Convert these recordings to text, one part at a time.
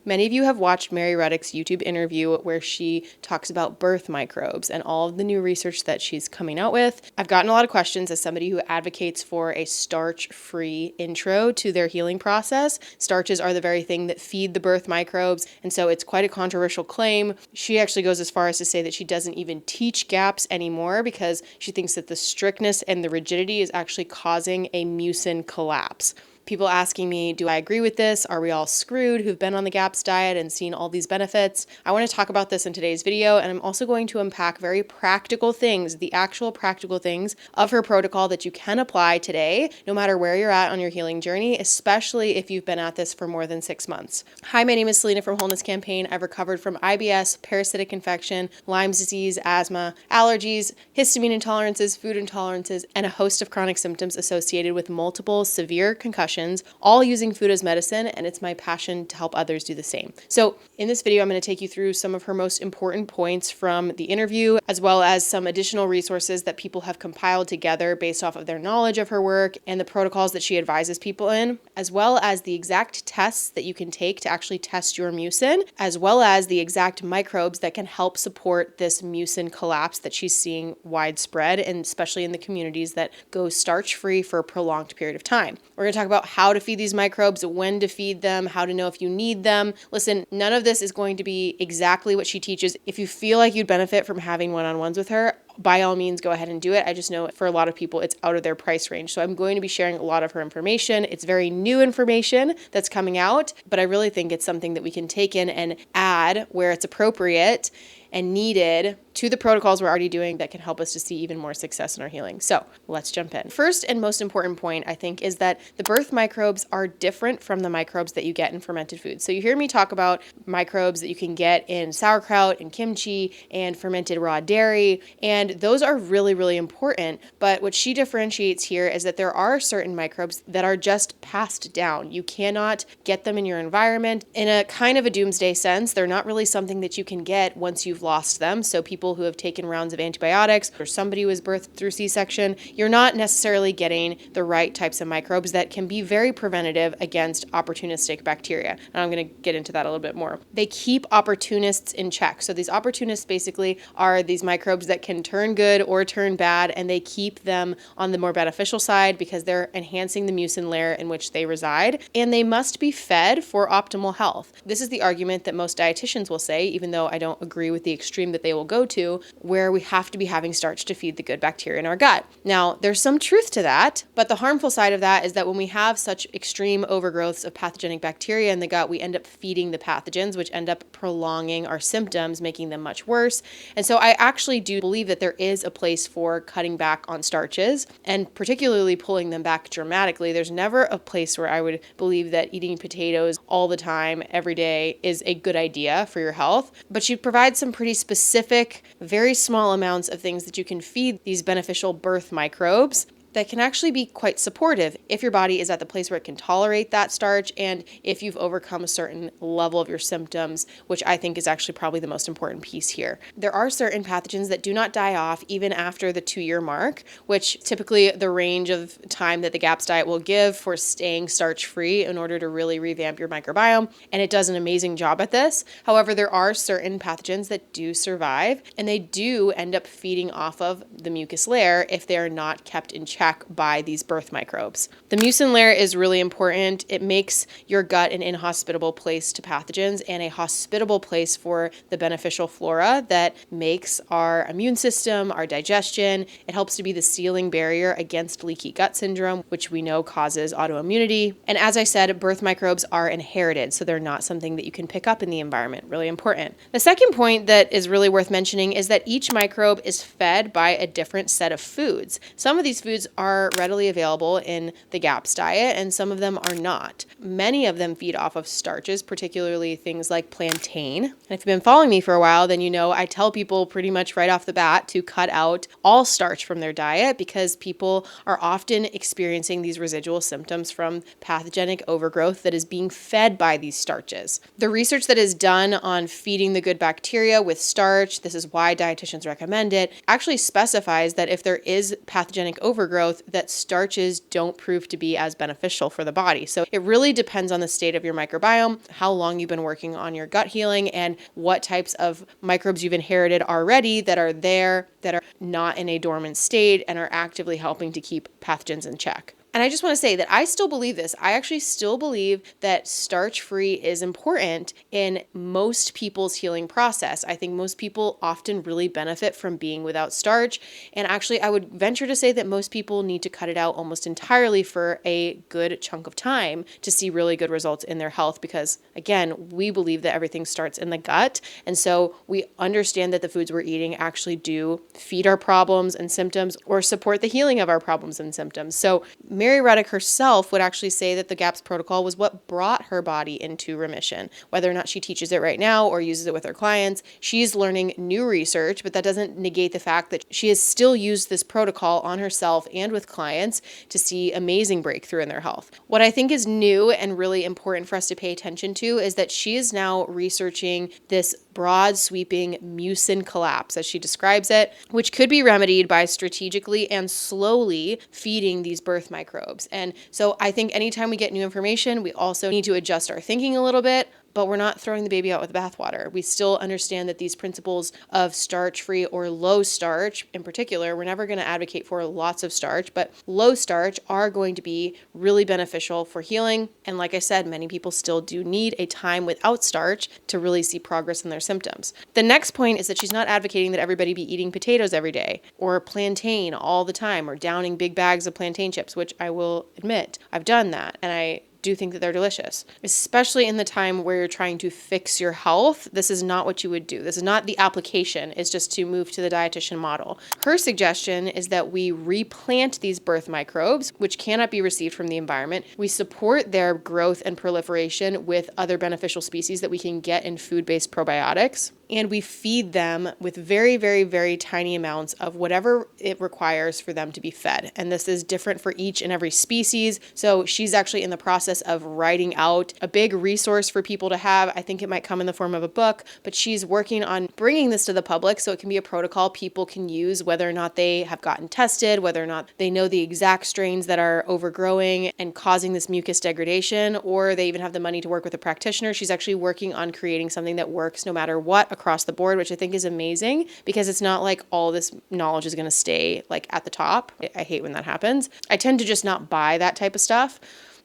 Many of you have watched Mary Reddick's YouTube interview where she talks about birth microbes and all of the new research that she's coming out with. I've gotten a lot of questions as somebody who advocates for a starch-free intro to their healing process. Starches are the very thing that feed the birth microbes, and so it's quite a controversial claim. She actually goes as far as to say that she doesn't even teach GAPS anymore because she thinks that the strictness and the rigidity is actually causing a mucin collapse. People asking me, do I agree with this? Are we all screwed who've been on the GAPS diet and seen all these benefits? I want to talk about this in today's video, and I'm also going to unpack very practical things, the actual practical things of her protocol that you can apply today, no matter where you're at on your healing journey, especially if you've been at this for more than 6 months. Hi, my name is Selena from Wholeness Campaign. I've recovered from IBS, parasitic infection, Lyme's disease, asthma, allergies, histamine intolerances, food intolerances, and a host of chronic symptoms associated with multiple severe concussions, all using food as medicine, and it's my passion to help others do the same. So in this video, I'm going to take you through some of her most important points from the interview, as well as some additional resources that people have compiled together based off of their knowledge of her work and the protocols that she advises people in, as well as the exact tests that you can take to actually test your mucin, as well as the exact microbes that can help support this mucin collapse that she's seeing widespread, and especially in the communities that go starch-free for a prolonged period of time. We're going to talk about how to feed these microbes, when to feed them, how to know if you need them. Listen, none of this is going to be exactly what she teaches. If you feel like you'd benefit from having one-on-ones with her, by all means, go ahead and do it. I just know for a lot of people, it's out of their price range. So I'm going to be sharing a lot of her information. It's very new information that's coming out, but I really think it's something that we can take in and add where it's appropriate and needed to the protocols we're already doing that can help us to see even more success in our healing. So let's jump in. First and most important point, I think, is that the birth microbes are different from the microbes that you get in fermented foods. So you hear me talk about microbes that you can get in sauerkraut and kimchi and fermented raw dairy, and those are really, really important. But what she differentiates here is that there are certain microbes that are just passed down. You cannot get them in your environment in a kind of a doomsday sense. They're not really something that you can get once you've lost them. So people who have taken rounds of antibiotics or somebody who was birthed through C-section, you're not necessarily getting the right types of microbes that can be very preventative against opportunistic bacteria. And I'm going to get into that a little bit more. They keep opportunists in check. So these opportunists basically are these microbes that can turn good or turn bad, and they keep them on the more beneficial side because they're enhancing the mucin layer in which they reside, and they must be fed for optimal health. This is the argument that most dietitians will say, even though I don't agree with the extreme that they will go to, where we have to be having starch to feed the good bacteria in our gut. Now, there's some truth to that, but the harmful side of that is that when we have such extreme overgrowths of pathogenic bacteria in the gut, we end up feeding the pathogens, which end up prolonging our symptoms, making them much worse. And so I actually do believe that there is a place for cutting back on starches, and particularly pulling them back dramatically. There's never a place where I would believe that eating potatoes all the time, every day, is a good idea for your health. But she provides some pretty specific, very small amounts of things that you can feed these beneficial birth microbes that can actually be quite supportive if your body is at the place where it can tolerate that starch, and if you've overcome a certain level of your symptoms, which I think is actually probably the most important piece here. There are certain pathogens that do not die off even after the 2-year mark, which typically the range of time that the GAPS diet will give for staying starch-free in order to really revamp your microbiome, and it does an amazing job at this. However, there are certain pathogens that do survive, and they do end up feeding off of the mucus layer if they are not kept in check by these birth microbes. The mucin layer is really important. It makes your gut an inhospitable place to pathogens and a hospitable place for the beneficial flora that makes our immune system, our digestion. It helps to be the sealing barrier against leaky gut syndrome, which we know causes autoimmunity. And as I said, birth microbes are inherited, so they're not something that you can pick up in the environment. Really important. The second point that is really worth mentioning is that each microbe is fed by a different set of foods. Some of these foods are readily available in the GAPS diet, and some of them are not. Many of them feed off of starches, particularly things like plantain. And if you've been following me for a while, then you know I tell people pretty much right off the bat to cut out all starch from their diet because people are often experiencing these residual symptoms from pathogenic overgrowth that is being fed by these starches. The research that is done on feeding the good bacteria with starch, this is why dietitians recommend it, actually specifies that if there is pathogenic overgrowth, growth that starches don't prove to be as beneficial for the body. So it really depends on the state of your microbiome, how long you've been working on your gut healing, and what types of microbes you've inherited already that are there, that are not in a dormant state and are actively helping to keep pathogens in check. And I just want to say that I still believe this. I actually still believe that starch-free is important in most people's healing process. I think most people often really benefit from being without starch. And actually, I would venture to say that most people need to cut it out almost entirely for a good chunk of time to see really good results in their health. Because again, we believe that everything starts in the gut. And so we understand that the foods we're eating actually do feed our problems and symptoms or support the healing of our problems and symptoms. So Mary Reddick herself would actually say that the GAPS protocol was what brought her body into remission. Whether or not she teaches it right now or uses it with her clients, she's learning new research, but that doesn't negate the fact that she has still used this protocol on herself and with clients to see amazing breakthrough in their health. What I think is new and really important for us to pay attention to is that she is now researching this broad sweeping mucin collapse, as she describes it, which could be remedied by strategically and slowly feeding these birth microbes. And so I think anytime we get new information, we also need to adjust our thinking a little bit, but we're not throwing the baby out with the bathwater. We still understand that these principles of starch-free or low starch, in particular, we're never going to advocate for lots of starch, but low starch are going to be really beneficial for healing. And like I said, many people still do need a time without starch to really see progress in their symptoms. The next point is that she's not advocating that everybody be eating potatoes every day or plantain all the time or downing big bags of plantain chips, which I will admit, I've done that, and I do think that they're delicious, especially in the time where you're trying to fix your health. This is not what you would do. This is not the application, is just to move to the dietitian model. Her suggestion is that we replant these birth microbes, which cannot be received from the environment. We support their growth and proliferation with other beneficial species that we can get in food-based probiotics. And we feed them with very, very, very tiny amounts of whatever it requires for them to be fed. And this is different for each and every species. So she's actually in the process of writing out a big resource for people to have. I think it might come in the form of a book, but she's working on bringing this to the public so it can be a protocol people can use, whether or not they have gotten tested, whether or not they know the exact strains that are overgrowing and causing this mucus degradation, or they even have the money to work with a practitioner. She's actually working on creating something that works no matter what across the board, which I think is amazing because it's not like all this knowledge is going to stay like at the top. I hate when that happens. I tend to just not buy that type of stuff.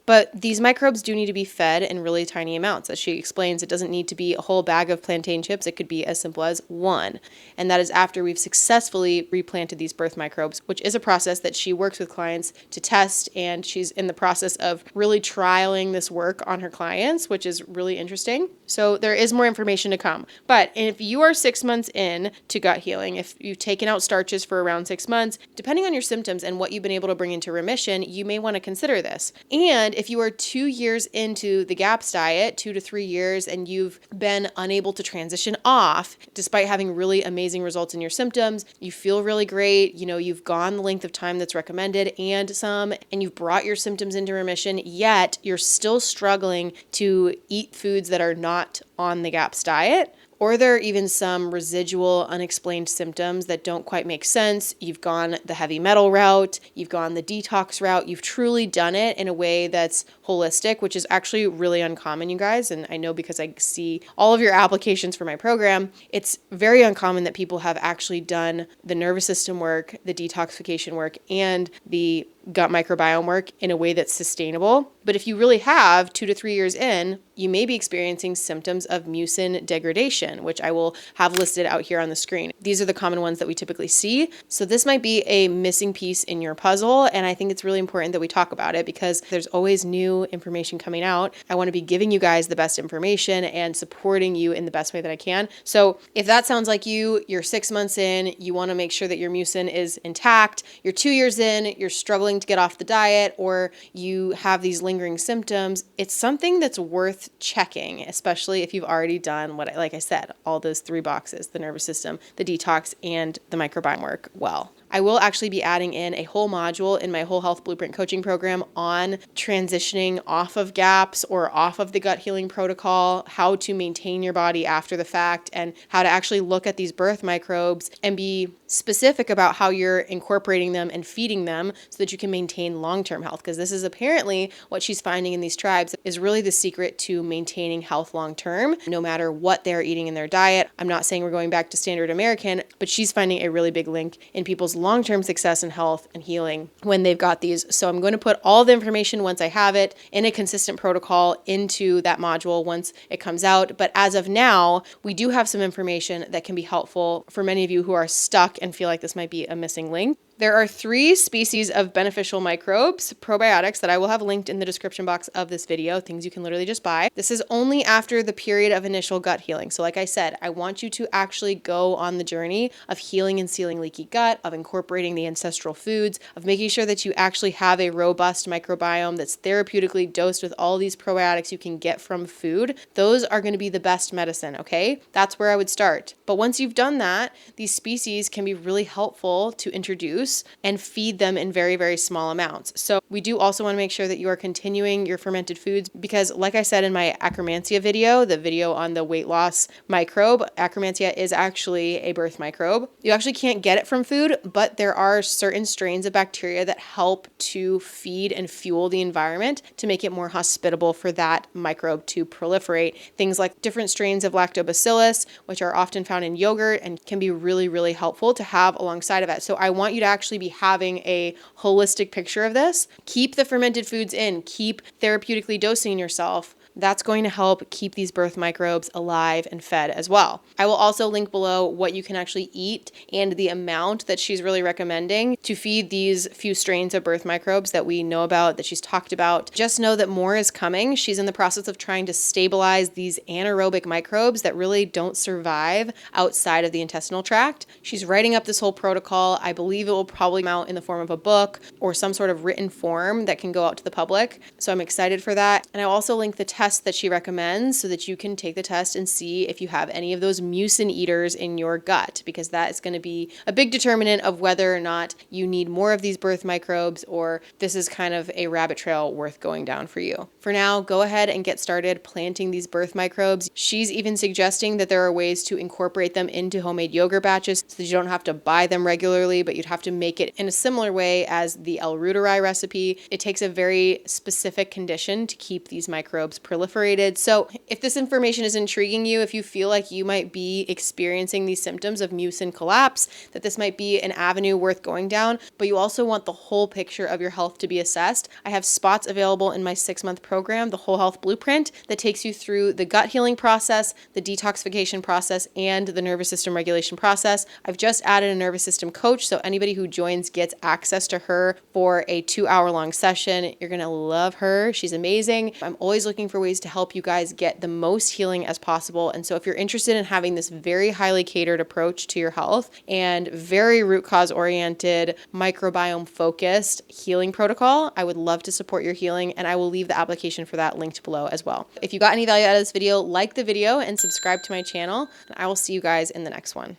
But these microbes do need to be fed in really tiny amounts. As she explains, it doesn't need to be a whole bag of plantain chips. It could be as simple as one. And that is after we've successfully replanted these birth microbes, which is a process that she works with clients to test. And she's in the process of really trialing this work on her clients, which is really interesting. So there is more information to come. But if you are 6 months in to gut healing, if you've taken out starches for around 6 months, depending on your symptoms and what you've been able to bring into remission, you may want to consider this. And if you are 2 years into the GAPS diet, 2 to 3 years, and you've been unable to transition off, despite having really amazing results in your symptoms, you feel really great, you've gone the length of time that's recommended and some, and you've brought your symptoms into remission, yet you're still struggling to eat foods that are not on the GAPS diet, or there are even some residual unexplained symptoms that don't quite make sense. You've gone the heavy metal route, you've gone the detox route, you've truly done it in a way that's holistic, which is actually really uncommon, you guys. And I know because I see all of your applications for my program, it's very uncommon that people have actually done the nervous system work, the detoxification work, and the gut microbiome work in a way that's sustainable. But if you really have 2 to 3 years in, you may be experiencing symptoms of mucin degradation, which I will have listed out here on the screen. These are the common ones that we typically see. So this might be a missing piece in your puzzle. And I think it's really important that we talk about it because there's always new information coming out. I want to be giving you guys the best information and supporting you in the best way that I can. So if that sounds like you're 6 months in, you want to make sure that your mucin is intact, you're 2 years in, you're struggling to get off the diet, or you have these lingering symptoms, it's something that's worth checking, especially if you've already done like I said, all those 3 boxes, the nervous system, the detox, and the microbiome work well. I will actually be adding in a whole module in my Whole Health Blueprint coaching program on transitioning off of GAPS or off of the gut healing protocol, how to maintain your body after the fact, and how to actually look at these birth microbes and be specific about how you're incorporating them and feeding them so that you can maintain long-term health. Because this is apparently what she's finding in these tribes is really the secret to maintaining health long-term, no matter what they're eating in their diet. I'm not saying we're going back to standard American, but she's finding a really big link in people's long-term success and health and healing when they've got these. So I'm going to put all the information once I have it in a consistent protocol into that module once it comes out. But as of now, we do have some information that can be helpful for many of you who are stuck and feel like this might be a missing link. There are 3 species of beneficial microbes, probiotics, that I will have linked in the description box of this video, things you can literally just buy. This is only after the period of initial gut healing. So like I said, I want you to actually go on the journey of healing and sealing leaky gut, of incorporating the ancestral foods, of making sure that you actually have a robust microbiome that's therapeutically dosed with all these probiotics you can get from food. Those are going to be the best medicine, okay? That's where I would start. But once you've done that, these species can be really helpful to introduce and feed them in very, very small amounts. So we do also want to make sure that you are continuing your fermented foods because, like I said in my Akkermansia video, the video on the weight loss microbe, Akkermansia is actually a birth microbe. You actually can't get it from food, but there are certain strains of bacteria that help to feed and fuel the environment to make it more hospitable for that microbe to proliferate. Things like different strains of lactobacillus, which are often found in yogurt and can be really, really helpful to have alongside of it. So I want you to actually be having a holistic picture of this. Keep the fermented foods in, keep therapeutically dosing yourself. That's going to help keep these birth microbes alive and fed as well. I will also link below what you can actually eat and the amount that she's really recommending to feed these few strains of birth microbes that we know about, that she's talked about. Just know that more is coming. She's in the process of trying to stabilize these anaerobic microbes that really don't survive outside of the intestinal tract. She's writing up this whole protocol. I believe it will probably come out in the form of a book or some sort of written form that can go out to the public. So I'm excited for that. And I'll also link the test that she recommends so that you can take the test and see if you have any of those mucin eaters in your gut, because that is going to be a big determinant of whether or not you need more of these birth microbes or this is kind of a rabbit trail worth going down for you. For now, go ahead and get started planting these birth microbes. She's even suggesting that there are ways to incorporate them into homemade yogurt batches so that you don't have to buy them regularly, but you'd have to make it in a similar way as the L. reuteri recipe. It takes a very specific condition to keep these microbes proliferated. So if this information is intriguing you, if you feel like you might be experiencing these symptoms of mucin collapse, that this might be an avenue worth going down, but you also want the whole picture of your health to be assessed, I have spots available in my 6-month program, the Whole Health Blueprint, that takes you through the gut healing process, the detoxification process, and the nervous system regulation process. I've just added a nervous system coach, so anybody who joins gets access to her for a 2-hour-long session. You're going to love her. She's amazing. I'm always looking for ways to help you guys get the most healing as possible. And so if you're interested in having this very highly catered approach to your health and very root cause oriented, microbiome focused healing protocol, I would love to support your healing, and I will leave the application for that linked below as well. If you got any value out of this video, like the video and subscribe to my channel, and I will see you guys in the next one.